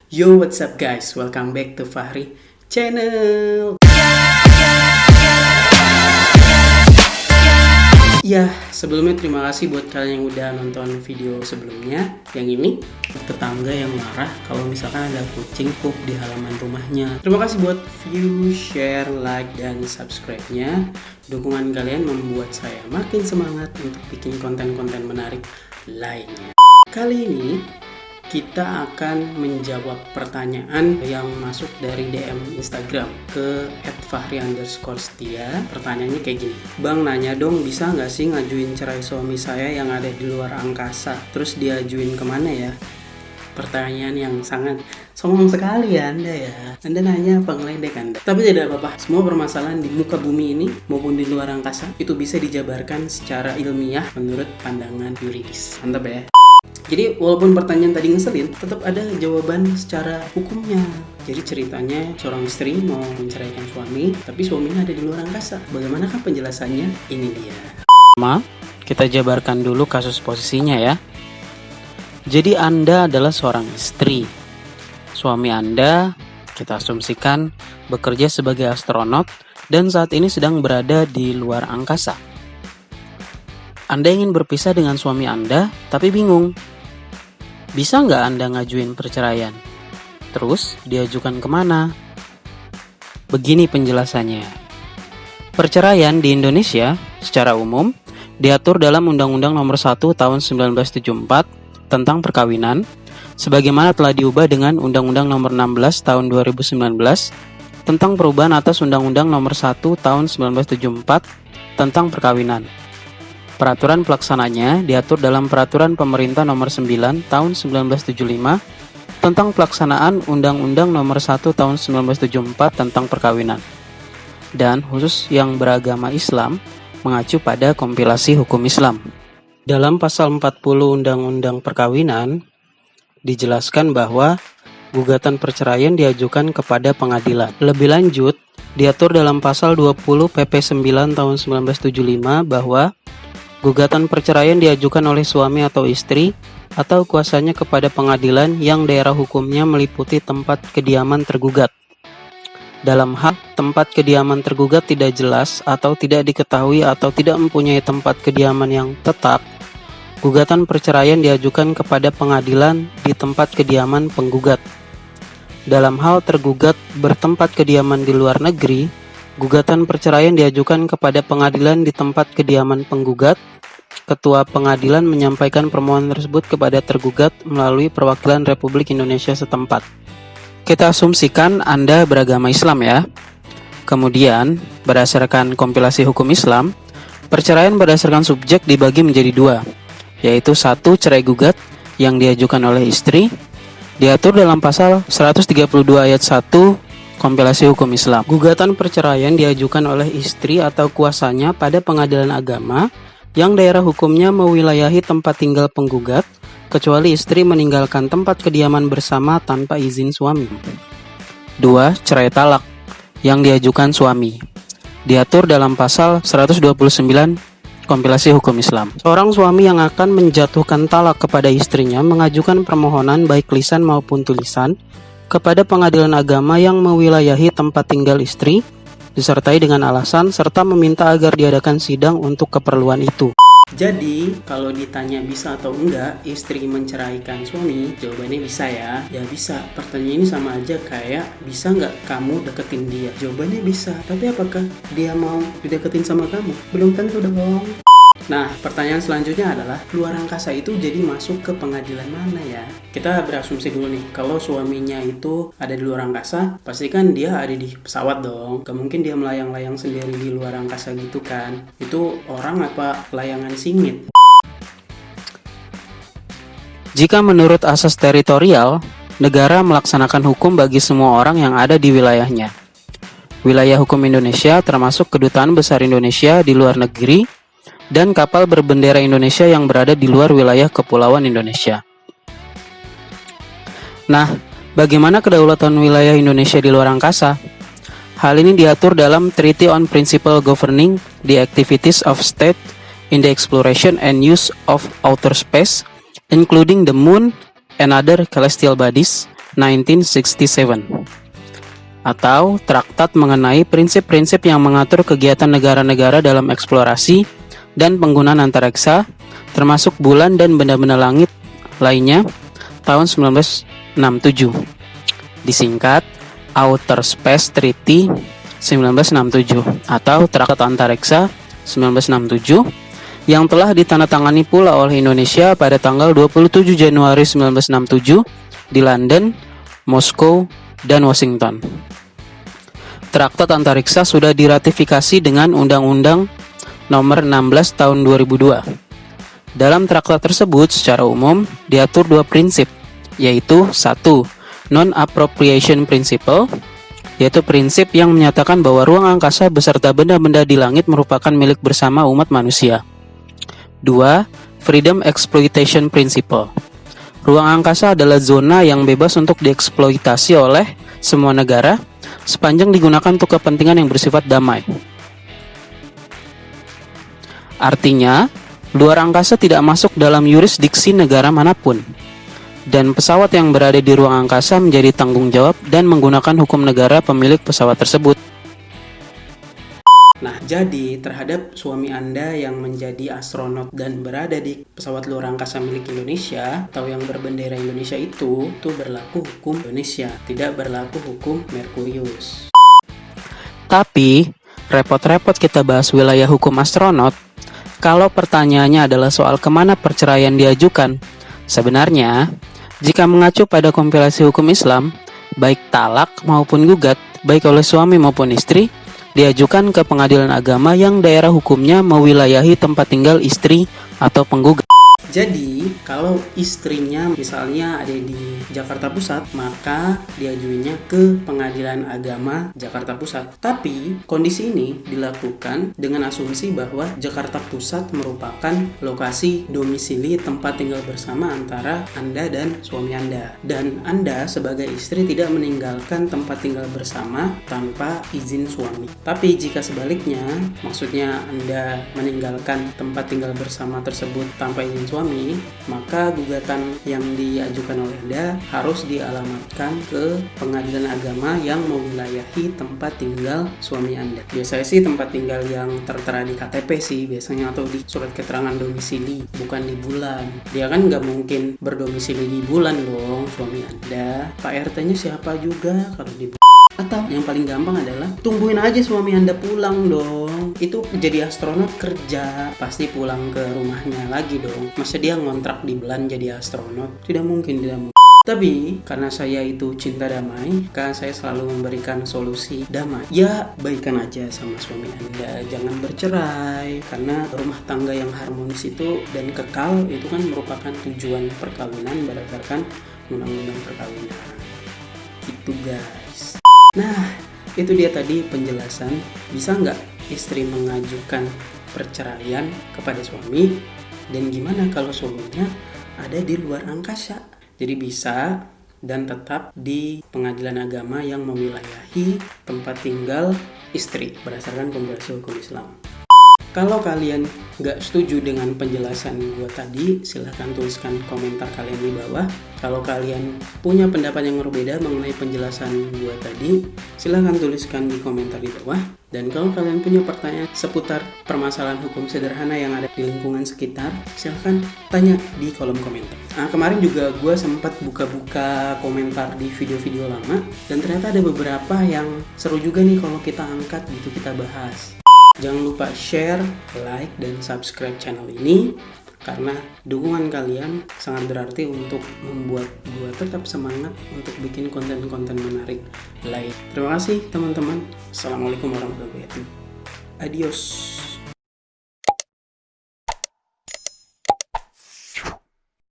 Yo, what's up guys? Welcome back to Fahri Channel. Ya, sebelumnya terima kasih buat kalian yang udah nonton video sebelumnya. Yang ini, tetangga yang marah kalau misalkan ada kucing pup di halaman rumahnya. Terima kasih buat view, share, like, dan subscribe-nya. Dukungan kalian membuat saya makin semangat untuk bikin konten-konten menarik lainnya. Kali ini kita akan menjawab pertanyaan yang masuk dari DM Instagram ke @fahri_setia. Pertanyaannya kayak gini, Bang nanya dong, bisa nggak sih ngajuin cerai suami saya yang ada di luar angkasa? Terus diajuin kemana ya? Pertanyaan yang sangat sombong sekali ya Anda ya. Anda nanya apa ngeledek Anda? Tapi tidak apa-apa, semua permasalahan di muka bumi ini maupun di luar angkasa itu bisa dijabarkan secara ilmiah menurut pandangan yuridis. Mantap ya. Jadi walaupun pertanyaan tadi ngeselin, tetap ada jawaban secara hukumnya. Jadi ceritanya seorang istri mau menceraikan suami, tapi suaminya ada di luar angkasa. Bagaimanakah penjelasannya? Ini dia. Kita jabarkan dulu kasus posisinya ya. Jadi Anda adalah seorang istri. Suami Anda, kita asumsikan, bekerja sebagai astronot dan saat ini sedang berada di luar angkasa. Anda ingin berpisah dengan suami Anda, tapi bingung. Bisa nggak Anda ngajuin perceraian? Terus diajukan kemana? Begini penjelasannya. Perceraian di Indonesia secara umum diatur dalam Undang-Undang Nomor 1 Tahun 1974 tentang perkawinan, sebagaimana telah diubah dengan Undang-Undang Nomor 16 Tahun 2019 tentang perubahan atas Undang-Undang Nomor 1 Tahun 1974 tentang perkawinan. Peraturan pelaksananya diatur dalam Peraturan Pemerintah Nomor 9 Tahun 1975 tentang pelaksanaan Undang-Undang Nomor 1 Tahun 1974 tentang perkawinan. Dan khusus yang beragama Islam mengacu pada kompilasi hukum Islam. Dalam pasal 40 Undang-Undang Perkawinan dijelaskan bahwa gugatan perceraian diajukan kepada pengadilan. Lebih lanjut, diatur dalam pasal 20 PP 9 Tahun 1975 bahwa gugatan perceraian diajukan oleh suami atau istri atau kuasanya kepada pengadilan yang daerah hukumnya meliputi tempat kediaman tergugat. Dalam hal tempat kediaman tergugat tidak jelas atau tidak diketahui atau tidak mempunyai tempat kediaman yang tetap, gugatan perceraian diajukan kepada pengadilan di tempat kediaman penggugat. Dalam hal tergugat bertempat kediaman di luar negeri, gugatan perceraian diajukan kepada pengadilan di tempat kediaman penggugat. Ketua pengadilan menyampaikan permohonan tersebut kepada tergugat melalui perwakilan Republik Indonesia setempat. Kita asumsikan Anda beragama Islam ya. Kemudian, berdasarkan kompilasi hukum Islam, perceraian berdasarkan subjek dibagi menjadi dua, yaitu satu, cerai gugat yang diajukan oleh istri, diatur dalam pasal 132 ayat 1 kompilasi hukum Islam. Gugatan perceraian diajukan oleh istri atau kuasanya pada pengadilan agama yang daerah hukumnya mewilayahi tempat tinggal penggugat, kecuali istri meninggalkan tempat kediaman bersama tanpa izin suami. 2. Cerai talak yang diajukan suami. Diatur dalam pasal 129 kompilasi hukum Islam. Seorang suami yang akan menjatuhkan talak kepada istrinya mengajukan permohonan baik lisan maupun tulisan kepada pengadilan agama yang mewilayahi tempat tinggal istri, disertai dengan alasan serta meminta agar diadakan sidang untuk keperluan itu. Jadi, kalau ditanya bisa atau enggak istri menceraikan suami, jawabannya bisa ya. Ya bisa. Pertanyaan ini sama aja kayak bisa nggak kamu deketin dia? Jawabannya bisa. Tapi apakah dia mau dideketin sama kamu? Belum tentu dong. Nah, pertanyaan selanjutnya adalah luar angkasa itu jadi masuk ke pengadilan mana ya? Kita berasumsi dulu nih, kalau suaminya itu ada di luar angkasa, pasti kan dia ada di pesawat dong. Gak mungkin dia melayang-layang sendiri di luar angkasa gitu kan? Itu orang apa layangan singit? Jika menurut asas teritorial, negara melaksanakan hukum bagi semua orang yang ada di wilayahnya. Wilayah hukum Indonesia termasuk Kedutaan Besar Indonesia di luar negeri, dan kapal berbendera Indonesia yang berada di luar wilayah Kepulauan Indonesia. Nah, bagaimana kedaulatan wilayah Indonesia di luar angkasa? Hal ini diatur dalam Treaty on Principle Governing the Activities of State in the Exploration and Use of Outer Space, including the Moon and other celestial bodies, 1967, atau traktat mengenai prinsip-prinsip yang mengatur kegiatan negara-negara dalam eksplorasi dan penggunaan antariksa, termasuk bulan dan benda-benda langit lainnya, tahun 1967. Disingkat Outer Space Treaty 1967 atau Traktat Antariksa 1967, yang telah ditandatangani pula oleh Indonesia pada tanggal 27 Januari 1967 di London, Moskow, dan Washington. Traktat Antariksa sudah diratifikasi dengan Undang-Undang Nomor 16 Tahun 2002. Dalam traktat tersebut secara umum diatur dua prinsip, yaitu 1. Non-appropriation principle, yaitu prinsip yang menyatakan bahwa ruang angkasa beserta benda-benda di langit merupakan milik bersama umat manusia. 2. Freedom exploitation principle. Ruang angkasa adalah zona yang bebas untuk dieksploitasi oleh semua negara sepanjang digunakan untuk kepentingan yang bersifat damai. Artinya, luar angkasa tidak masuk dalam yurisdiksi negara manapun, dan pesawat yang berada di ruang angkasa menjadi tanggung jawab dan menggunakan hukum negara pemilik pesawat tersebut. Nah, jadi terhadap suami Anda yang menjadi astronot dan berada di pesawat luar angkasa milik Indonesia atau yang berbendera Indonesia itu berlaku hukum Indonesia, tidak berlaku hukum Merkurius. Tapi, repot-repot kita bahas wilayah hukum astronot, kalau pertanyaannya adalah soal kemana perceraian diajukan. Sebenarnya, jika mengacu pada kompilasi hukum Islam, baik talak maupun gugat, baik oleh suami maupun istri, diajukan ke pengadilan agama yang daerah hukumnya mewilayahi tempat tinggal istri atau penggugat. Jadi, kalau istrinya misalnya ada di Jakarta Pusat, maka diajuinnya ke Pengadilan Agama Jakarta Pusat. Tapi, kondisi ini dilakukan dengan asumsi bahwa Jakarta Pusat merupakan lokasi domisili tempat tinggal bersama antara Anda dan suami Anda. Dan Anda sebagai istri tidak meninggalkan tempat tinggal bersama tanpa izin suami. Tapi jika sebaliknya, maksudnya Anda meninggalkan tempat tinggal bersama tersebut tanpa izin suami, maka gugatan yang diajukan oleh Anda harus dialamatkan ke pengadilan agama yang mewilayahi tempat tinggal suami Anda. Biasanya sih tempat tinggal yang tertera di KTP sih biasanya, atau di surat keterangan domisili, bukan di bulan. Dia kan nggak mungkin berdomisili di bulan dong suami Anda. Pak RT-nya siapa juga kalau di bulan. Atau yang paling gampang adalah tungguin aja suami Anda pulang dong. Itu jadi astronot kerja, pasti pulang ke rumahnya lagi dong. Masa dia ngontrak di bulan jadi astronot? Tidak mungkin, tidak mungkin. Tapi karena saya itu cinta damai, kan saya selalu memberikan solusi damai. Ya, baikan aja sama suami Anda, jangan bercerai. Karena rumah tangga yang harmonis itu dan kekal itu kan merupakan tujuan perkawinan berdasarkan undang-undang perkawinan. Gitu guys. Nah, itu dia tadi penjelasan bisa nggak istri mengajukan perceraian kepada suami, dan gimana kalau suaminya ada di luar angkasa. Jadi bisa dan tetap di pengadilan agama yang mewilayahi tempat tinggal istri berdasarkan kompilasi hukum Islam. Kalau kalian nggak setuju dengan penjelasan gue tadi, silahkan tuliskan komentar kalian di bawah. Kalau kalian punya pendapat yang berbeda mengenai penjelasan gue tadi, silahkan tuliskan di komentar di bawah. Dan kalau kalian punya pertanyaan seputar permasalahan hukum sederhana yang ada di lingkungan sekitar, silahkan tanya di kolom komentar. Nah, kemarin juga gue sempat buka-buka komentar di video-video lama, dan ternyata ada beberapa yang seru juga nih kalau kita angkat gitu, kita bahas. Jangan lupa share, like, dan subscribe channel ini, karena dukungan kalian sangat berarti untuk membuat gue tetap semangat untuk bikin konten-konten menarik lain. Terima kasih teman-teman. Assalamualaikum warahmatullahi wabarakatuh. Adios.